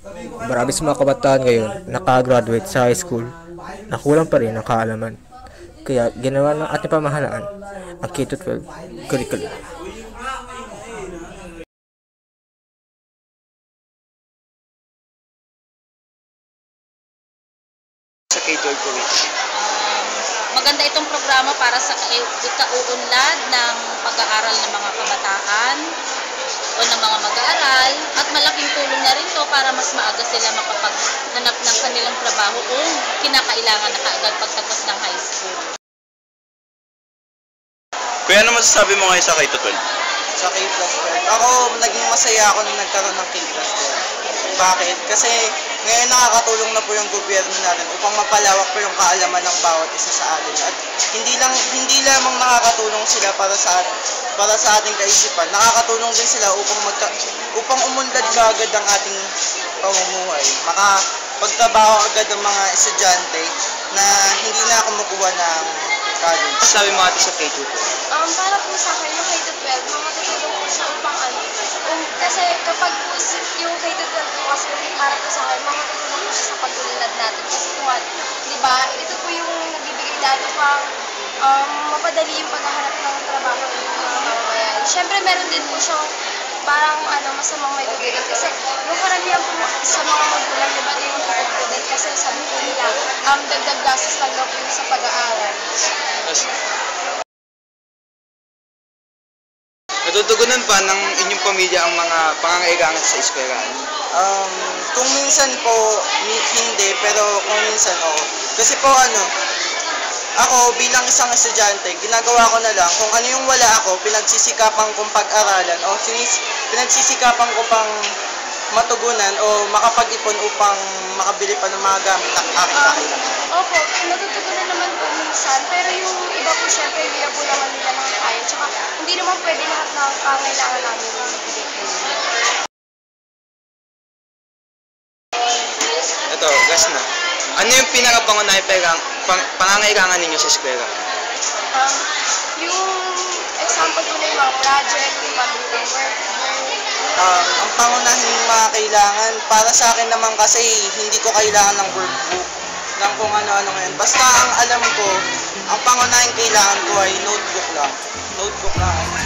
Marami sa mga kabataan ngayon nakagraduate sa high school na kulang pa rin ang kaalaman. Kaya ginawa ng ating pamahalaan ang K-12 curriculum. Sa K-12 curriculum. Maganda itong programa para sa ikauunlad ng pag-aaral ng mga kabataan o ng mga mag-aaral, at malaking tulong na rin to para mas maaga sila makapaghanap ng kanilang trabaho kung kinakailangan na kaagad pagtapos ng high school. Kuya, ano masasabi mo ngayon sa K-12? Sa K-12. Ako, naging masaya ako nung nagkaroon ng K-12. Bakit? Kasi ngayon nakakatulong na po yung gobyerno natin upang mapalawak po yung kaalaman ng bawat isa sa atin. At hindi lamang nakakatulong sila para sa ating kaisipan, nakakatulong din sila upang umunlad kaagad ang ating pamumuhay. Makapagtrabaho agad ang mga estudyante na hindi na kumukuha ng college. Sabi mo ate sa K-12? Para po sa akin, yung K-12, makatutulong po siya upang kasi kapag po yung K-12 po kasi para po sa akin, makatutulong po siya sa pag-unlad natin. Kasi po, di ba, ito po yung nagbibigay dati pang mapadali yung paghahanap ng trabaho ng mga mamamayan. Siyempre, meron din po siyang parang masamang may bibigay. Kasi yung karamihan po sa mga magulang, di ba, yung pagkukulit. Kasi sabi po nila, dagdag gastos lang daw po yung sa pag-aaral. Natutugunan ba ng inyong pamilya ang mga pangangailangan sa eskwelahan? Kung minsan po, hindi, pero kung minsan oo. Kasi po ako bilang isang estudyante, ginagawa ko na lang kung ano yung wala ako, pinagsisikapan kong pag-aralan o pinagsisikapan ko pang matugunan o makapag-ipon upang makabili pa ng mga gamit na aking kailangan. Opo, natutugunan naman po minsan, pero yung iba po syempre hindi na po naman nila nakakaya. Tsaka hindi naman pwede lahat ng pangailangan namin yung mabigay po. Ito, gas na. Ano yung pinakapangunahing pangangailangan ninyo sa eskwela? Yung example po na yung mga project, yung pabili ng work. Ang pangunahing mga kailangan, para sa akin naman kasi hindi ko kailangan ng workbook, ng kung ano-ano ngayon. Basta ang alam ko, ang pangunahing kailangan ko ay notebook lang. Notebook lang.